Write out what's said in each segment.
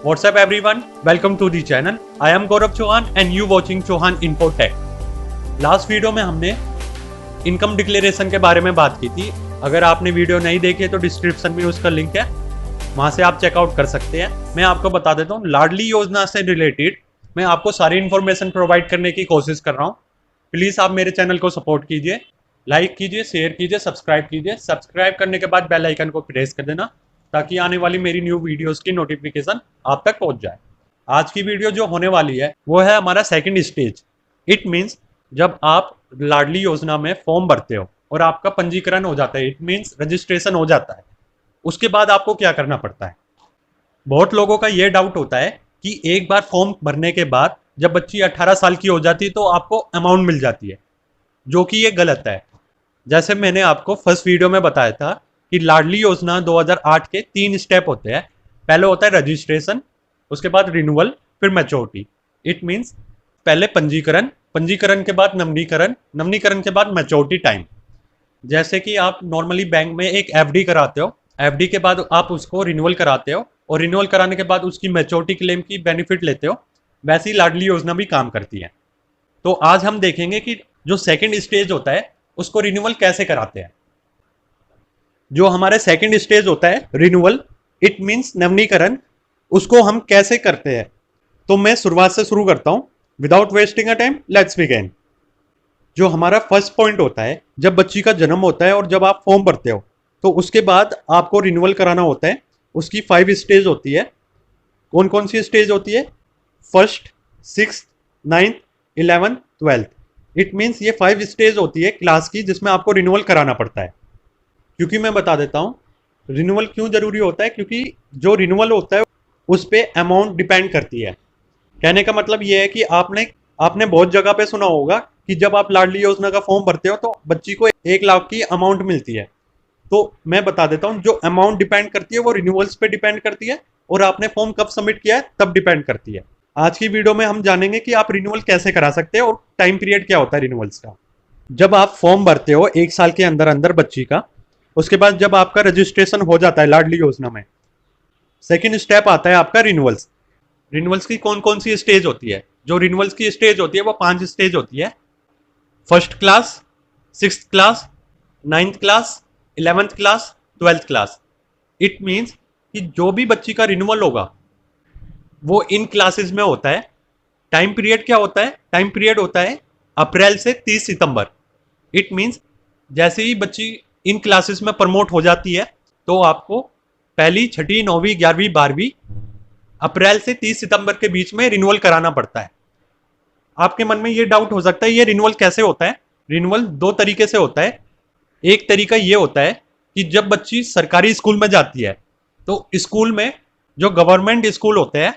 What's up everyone? Welcome to the channel. I am Gaurav Chauhan and you watching Chauhan Info Tech. Last video में हमने income declaration के बारे में बात की थी। अगर आपने वीडियो नहीं देखी तो डिस्क्रिप्शन में उसका लिंक है, वहां से आप चेकआउट कर सकते हैं। मैं आपको बता देता हूँ, लाडली योजना से रिलेटेड मैं आपको सारी इन्फॉर्मेशन प्रोवाइड करने की कोशिश कर रहा हूँ। प्लीज़ आप मेरे चैनल को सपोर्ट कीजिए, लाइक कीजिए, शेयर कीजिए, सब्सक्राइब कीजिए। सब्सक्राइब करने के बाद बेल आइकन को प्रेस कर देना ताकि आने वाली मेरी न्यू वीडियोस की नोटिफिकेशन आप तक पहुंच जाए। आज की वीडियो जो होने वाली है वो है हमारा सेकंड स्टेज। इट मीन्स जब आप लाडली योजना में फॉर्म भरते हो और आपका पंजीकरण हो जाता है, इट मीन्स रजिस्ट्रेशन हो जाता है, उसके बाद आपको क्या करना पड़ता है। बहुत लोगों का ये डाउट होता है कि एक बार फॉर्म भरने के बाद जब बच्ची 18 साल की हो जाती है तो आपको अमाउंट मिल जाती है, जो कि ये गलत है। जैसे मैंने आपको फर्स्ट वीडियो में बताया था कि लाडली योजना 2008 के 3 स्टेप होते हैं। पहले होता है रजिस्ट्रेशन, उसके बाद रिन्यूअल, फिर मैच्योरिटी। इट मीन्स पहले पंजीकरण, पंजीकरण के बाद नवीनीकरण, नवीनीकरण के बाद मैच्योरिटी टाइम। जैसे कि आप नॉर्मली बैंक में एक एफडी कराते हो, एफडी के बाद आप उसको रिन्यूअल कराते हो और रिन्यूअल कराने के बाद उसकी मैच्योरिटी क्लेम की बेनिफिट लेते हो, वैसी लाडली योजना भी काम करती है। तो आज हम देखेंगे कि जो सेकंड स्टेज होता है उसको रिन्यूअल कैसे कराते हैं। जो हमारे सेकंड स्टेज होता है रिन्यूअल, इट मीन्स नवीनीकरण, उसको हम कैसे करते हैं। तो मैं शुरुआत से शुरू करता हूं without wasting a time. Let's begin. जो हमारा फर्स्ट पॉइंट होता है, जब बच्ची का जन्म होता है और जब आप फॉर्म भरते हो तो उसके बाद आपको रिन्यूअल कराना होता है। उसकी 5 स्टेज होती है। कौन कौन सी स्टेज होती है? First, 6th, 9th, 11th, 12th। It means ये 5 स्टेज होती है क्लास की जिसमें आपको रिन्यूअल कराना पड़ता है। क्योंकि मैं बता देता हूँ रिन्यूअल क्यों जरूरी होता है, क्योंकि जो रिन्यूअल होता है उस पर अमाउंट डिपेंड करती है। कहने का मतलब ये है कि आपने बहुत जगह पे सुना होगा कि जब आप लाडली योजना का फॉर्म भरते हो तो बच्ची को 1 लाख की अमाउंट मिलती है। तो मैं बता देता हूँ, जो अमाउंट डिपेंड करती है वो रिन्यूअल्स पे डिपेंड करती है और आपने फॉर्म कब सबमिट किया है तब डिपेंड करती है। आज की वीडियो में हम जानेंगे कि आप रिन्यूअल कैसे करा सकते हैं और टाइम पीरियड क्या होता है रिन्यूअल्स का। जब आप फॉर्म भरते हो 1 साल के अंदर अंदर बच्ची का, उसके बाद जब आपका रजिस्ट्रेशन हो जाता है लाडली योजना में, सेकेंड स्टेप आता है आपका रिन्यूअल्स। रिन्यूअल्स की कौन कौन सी स्टेज होती है? जो रिन्यूअल्स की स्टेज होती है वो 5 स्टेज होती है। First class, 6th class, 9th class, 11th class, 12th class. It means कि जो भी बच्ची का रिन्यूअल होगा वो इन क्लासेस में होता है। टाइम पीरियड क्या होता है? टाइम पीरियड होता है अप्रैल से 30 सितंबर। इट मीन्स जैसे ही बच्ची इन क्लासेस में प्रमोट हो जाती है तो आपको पहली, छठी, 9वीं, 11वीं, 12वीं अप्रैल से 30 सितंबर के बीच में रिन्यूअल कराना पड़ता है। आपके मन में ये डाउट हो सकता है ये रिन्यूअल कैसे होता है। रिन्यूअल 2 तरीके से होता है। एक तरीका ये होता है कि जब बच्ची सरकारी स्कूल में जाती है तो स्कूल में जो गवर्नमेंट स्कूल होते हैं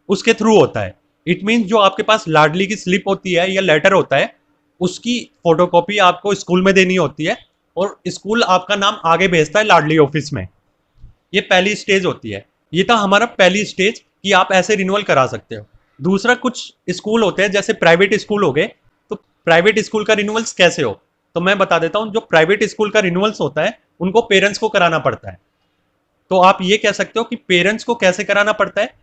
उसके थ्रू होता है। इट मीन्स जो आपके पास लाडली की स्लिप होती है या लेटर होता है उसकी फोटोकॉपी आपको स्कूल में देनी होती है और स्कूल आपका नाम आगे भेजता है लाडली ऑफिस में। ये पहली स्टेज होती है। ये था हमारा पहली स्टेज कि आप ऐसे रिन्यूअल करा सकते हो। दूसरा, कुछ स्कूल होते हैं जैसे प्राइवेट स्कूल हो गए, तो प्राइवेट स्कूल का रिन्यूअल्स कैसे हो तो मैं बता देता हूँ। जो प्राइवेट स्कूल का रिन्यूअल्स होता है उनको पेरेंट्स को कराना पड़ता है। तो आप ये कह सकते हो कि पेरेंट्स को कैसे कराना पड़ता है।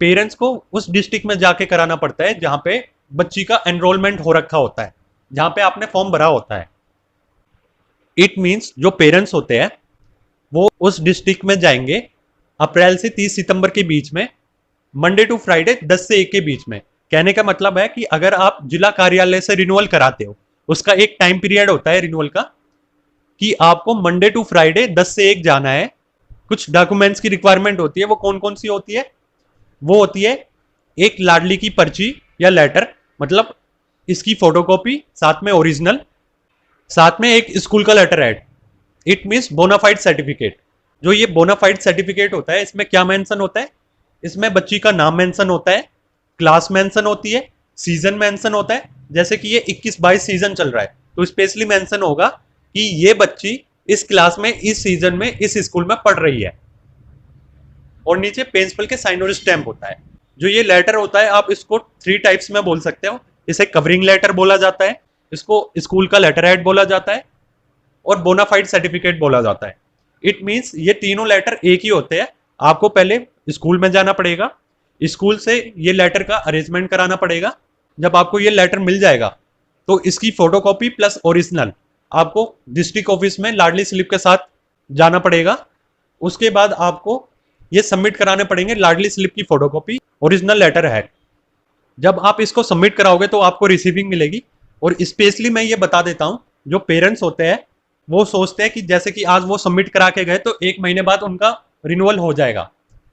पेरेंट्स को उस डिस्ट्रिक्ट में जाके कराना पड़ता है जहाँ पे बच्ची का एनरोलमेंट हो रखा होता है, जहाँ पे आपने फॉर्म भरा होता है। इट मीन्स जो पेरेंट्स होते हैं वो उस डिस्ट्रिक्ट में जाएंगे अप्रैल से 30 सितंबर के बीच में, मंडे टू फ्राइडे 10 से 1 के बीच में। कहने का मतलब है कि अगर आप जिला कार्यालय से रिन्यूअल कराते हो, उसका एक टाइम पीरियड होता है रिन्यूअल का कि आपको मंडे टू फ्राइडे 10 से 1 जाना है। कुछ डॉक्यूमेंट्स की रिक्वायरमेंट होती है, वो कौन कौन सी होती है? वो होती है एक लाडली की पर्ची या लेटर, मतलब इसकी फोटोकॉपी, साथ में ओरिजिनल, साथ में एक स्कूल का letter head. It means bonafide certificate. जो ये बोनाफाइड सर्टिफिकेट होता है इसमें क्या मेंशन होता है? इसमें बच्ची का नाम मेंशन होता है, क्लास मेंशन होती है, सीजन मेंशन होता है। जैसे कि ये 21-22 सीजन चल रहा है तो स्पेशली मेंशन होगा कि ये बच्ची इस क्लास में, इस सीजन में, इस स्कूल में पढ़ रही है। और नीचे प्रिंसिपल के साइन और स्टैम्प होता है। जो ये लेटर होता है आप इसको 3 टाइप्स में बोल सकते हो। इसे कवरिंग लेटर बोला जाता है, इसको स्कूल का लेटर हेड बोला जाता है और बोनाफाइड सर्टिफिकेट बोला जाता है। इट मीन्स ये तीनों लेटर एक ही होते हैं। आपको पहले स्कूल में जाना पड़ेगा, स्कूल से ये लेटर का अरेंजमेंट कराना पड़ेगा। जब आपको ये लेटर मिल जाएगा तो इसकी फोटोकॉपी प्लस ओरिजिनल आपको डिस्ट्रिक्ट ऑफिस में लाडली स्लिप के साथ जाना पड़ेगा। उसके बाद आपको ये सबमिट कराने पड़ेंगे लाडली स्लिप की फोटोकॉपी, ओरिजिनल लेटर है। जब आप इसको सबमिट कराओगे तो आपको रिसीविंग मिलेगी। और स्पेशली मैं ये बता देता हूँ, जो पेरेंट्स होते हैं वो सोचते हैं कि जैसे कि आज वो सबमिट करा के गए तो 1 महीने बाद उनका रिन्यूअल हो जाएगा।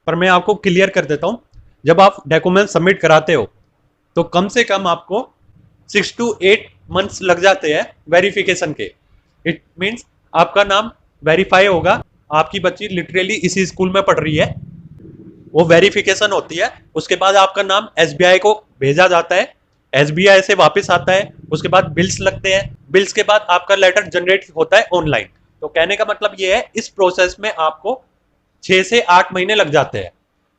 पर मैं आपको क्लियर कर देता हूँ, जब आप डॉक्यूमेंट सबमिट कराते हो तो कम से कम आपको 6 to 8 मंथ्स लग जाते हैं वेरिफिकेशन के। इट मीन्स आपका नाम वेरीफाई होगा, आपकी बच्ची लिटरली इसी स्कूल में पढ़ रही है, वो वेरिफिकेशन होती है। उसके बाद आपका नाम SBI को भेजा जाता है, SBI से वापस आता है। उसके बाद बिल्स लगते हैं, बिल्स के बाद आपका लेटर जनरेट होता है ऑनलाइन। तो कहने का मतलब ये है, इस प्रोसेस में आपको 6 से 8 महीने लग जाते हैं।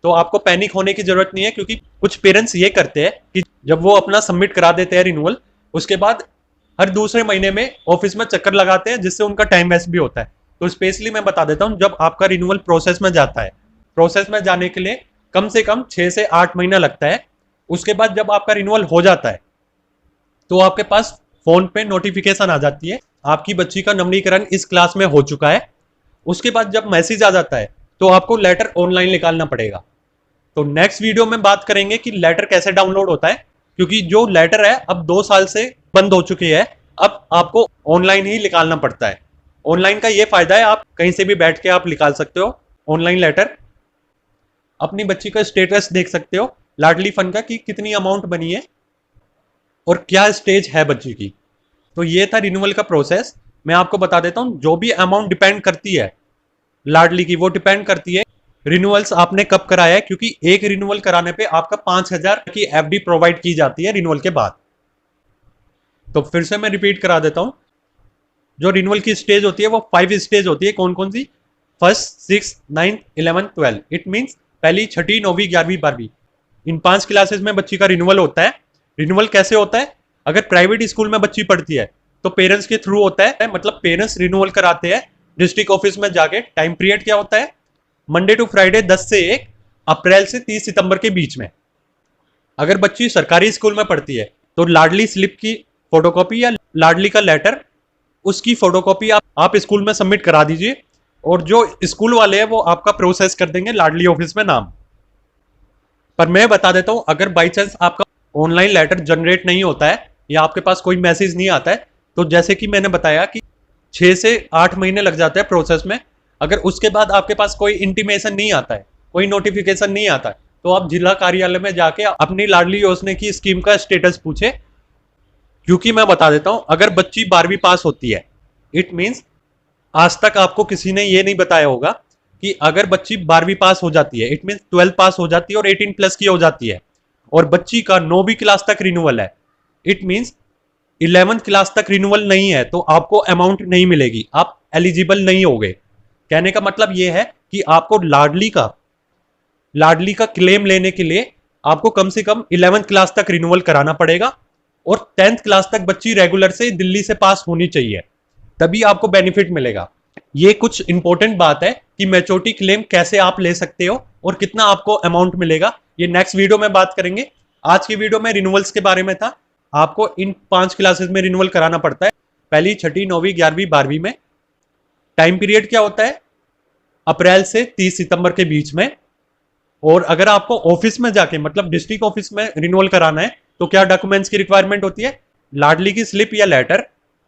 तो आपको पैनिक होने की जरूरत नहीं है, क्योंकि कुछ पेरेंट्स ये करते हैं कि जब वो अपना सबमिट करा देते हैं रिन्यूअल, उसके बाद हर दूसरे महीने में ऑफिस में चक्कर लगाते हैं, जिससे उनका टाइम वेस्ट भी होता है। तो स्पेशली मैं बता देता हूँ, जब आपका रिन्यूअल प्रोसेस में जाता है, प्रोसेस में जाने के लिए कम से कम 6 से 8 महीना लगता है। उसके बाद जब आपका रिन्यूअल हो जाता है तो आपके पास फोन पे नोटिफिकेशन आ जाती है, आपकी बच्ची का नवीनीकरण इस क्लास में हो चुका है। उसके बाद जब मैसेज आ जाता है तो आपको लेटर ऑनलाइन निकालना पड़ेगा। तो नेक्स्ट वीडियो में बात करेंगे कि लेटर कैसे डाउनलोड होता है, क्योंकि जो लेटर है अब 2 साल से बंद हो चुकी है, अब आपको ऑनलाइन ही निकालना पड़ता है। ऑनलाइन का ये फायदा है, आप कहीं से भी बैठ के आप निकाल सकते हो ऑनलाइन लेटर। अपनी बच्ची का स्टेटस देख सकते हो लाडली फंड का, कि कितनी अमाउंट बनी है और क्या स्टेज है बच्ची की। तो ये था रिन्यूअल का प्रोसेस। मैं आपको बता देता हूँ, जो भी अमाउंट डिपेंड करती है लाडली की, वो डिपेंड करती है रिन्यूअल्स आपने कब कराया है, क्योंकि एक रिन्यूअल कराने पे आपका 5,000 की FD प्रोवाइड की जाती है रिन्यूअल के बाद। तो फिर से मैं रिपीट करा देता हूँ, जो रिन्यूअल की स्टेज होती है वो 5 स्टेज होती है। कौन कौन सी? 1st, 6th, 9th, 11th, 12th। It means पहली, छठी, 9वीं, 11वीं, 12वीं, इन 5 क्लासेस में बच्ची का रिन्यूअल होता है। रिन्यूअल कैसे होता है? अगर प्राइवेट स्कूल में बच्ची पढ़ती है तो पेरेंट्स के थ्रू होता है, मतलब पेरेंट्स रिन्यूअल कराते हैं डिस्ट्रिक्ट ऑफिस में जाके। टाइम पीरियड क्या होता है? मंडे टू फ्राइडे 10 से 1, अप्रैल से 30 सितंबर के बीच में। अगर बच्ची सरकारी स्कूल में पढ़ती है तो लाडली स्लिप की फोटोकॉपी या लाडली का लेटर, उसकी फोटोकॉपी आप स्कूल में सबमिट करा दीजिए, और जो स्कूल वाले हैं वो आपका प्रोसेस कर देंगे लाडली ऑफिस में नाम। पर मैं बता देता हूं, अगर बाई चांस आपका ऑनलाइन लेटर जनरेट नहीं होता है या आपके पास कोई मैसेज नहीं आता है, तो जैसे कि मैंने बताया कि 6 से 8 महीने लग जाते हैं प्रोसेस में। अगर उसके बाद आपके पास कोई इंटीमेशन नहीं आता है, कोई नोटिफिकेशन नहीं आता है, तो आप जिला कार्यालय में जाके अपनी लाडली योजना की स्कीम का स्टेटस पूछे। क्योंकि मैं बता देता हूं, अगर बच्ची 12वीं पास होती है, इट मीन्स आज तक आपको किसी ने ये नहीं बताया होगा कि अगर बच्ची 12वीं पास हो जाती है, इट मीन्स 12 पास हो जाती है और 18 प्लस की हो जाती है, और बच्ची का 9वीं क्लास तक रिन्यूअल है, इट मीन्स 11th क्लास तक रिन्यूअल नहीं है, तो आपको अमाउंट नहीं मिलेगी, आप एलिजिबल नहीं होगे। कहने का मतलब यह है कि आपको लाडली का क्लेम लेने के लिए आपको कम से कम 11th क्लास तक रिन्यूअल कराना पड़ेगा, और 10th क्लास तक बच्ची रेगुलर से दिल्ली से पास होनी चाहिए, तभी आपको बेनिफिट मिलेगा। ये कुछ इंपॉर्टेंट बात है कि मैच्योरिटी क्लेम कैसे आप ले सकते हो और कितना आपको अमाउंट मिलेगा, ये नेक्स्ट वीडियो में बात करेंगे। आज की वीडियो में रिन्यूअल्स के बारे में था। आपको इन 5 क्लासेस में रिन्यूअल कराना पड़ता है, पहली, छठी, 9वीं, 11वीं, 12वीं में। टाइम पीरियड क्या होता है? अप्रैल से 30 सितंबर के बीच में। और अगर आपको ऑफिस में जाके, मतलब डिस्ट्रिक्ट ऑफिस में रिन्यूअल कराना है, तो क्या डॉक्यूमेंट्स की रिक्वायरमेंट होती है? लाडली की स्लिप या लेटर,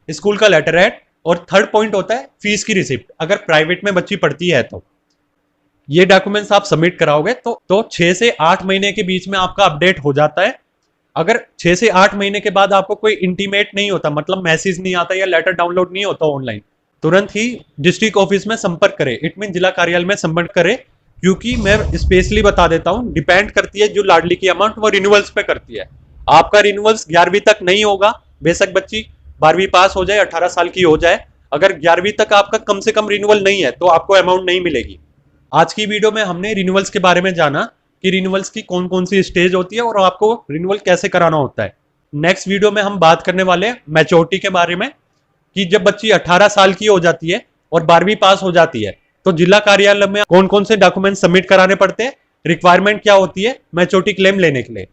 स्कूल का लेटर हेड, और थर्ड पॉइंट होता है फीस की रिसिप्ट, अगर प्राइवेट में बच्ची पढ़ती है तो। ये डॉक्यूमेंट्स आप सबमिट कराओगे तो 6 से 8 महीने के बीच में आपका अपडेट हो जाता है। अगर 6 से 8 महीने के बाद आपको कोई इंटीमेट नहीं होता, मतलब मैसेज नहीं आता या लेटर डाउनलोड नहीं होता ऑनलाइन, तुरंत ही डिस्ट्रिक्ट ऑफिस में संपर्क करें, इट मीन जिला कार्यालय में संपर्क करें। क्योंकि मैं स्पेशली बता देता हूं, डिपेंड करती है जो लाडली की अमाउंट वो रिन्यूअल्स पे करती है। आपका रिन्यूअल्स 11वीं तक नहीं होगा, बेशक बच्ची 12वीं पास हो जाए, 18 साल की हो जाए, अगर 11वीं तक आपका कम से कम रिन्यूअल नहीं है तो आपको अमाउंट नहीं मिलेगी। आज की वीडियो में हमने रिन्यूअल्स के बारे में जाना कि रिन्यूअल्स की कौन कौन सी स्टेज होती है और आपको रिन्यूअल कैसे कराना होता है। नेक्स्ट वीडियो में हम बात करने वाले हैं मैच्योरिटी के बारे में, कि जब बच्ची 18 साल की हो जाती है और 12वीं पास हो जाती है तो जिला कार्यालय में कौन कौन से डॉक्यूमेंट सबमिट कराने पड़ते हैं, रिक्वायरमेंट क्या होती है मैच्योरिटी क्लेम लेने के लिए।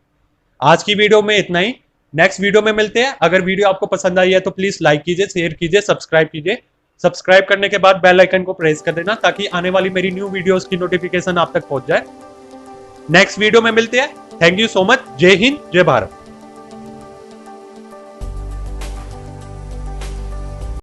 आज की वीडियो में इतना ही, नेक्स्ट वीडियो में मिलते हैं। अगर वीडियो आपको पसंद आई है तो प्लीज लाइक कीजिए, शेयर कीजिए, सब्सक्राइब कीजिए। सब्सक्राइब करने के बाद बेल आइकन को प्रेस कर देना ताकि आने वाली मेरी न्यू वीडियोस की नोटिफिकेशन आप तक पहुंच जाए। नेक्स्ट वीडियो में मिलते हैं। Thank you so much. जय हिंद, जय भारत।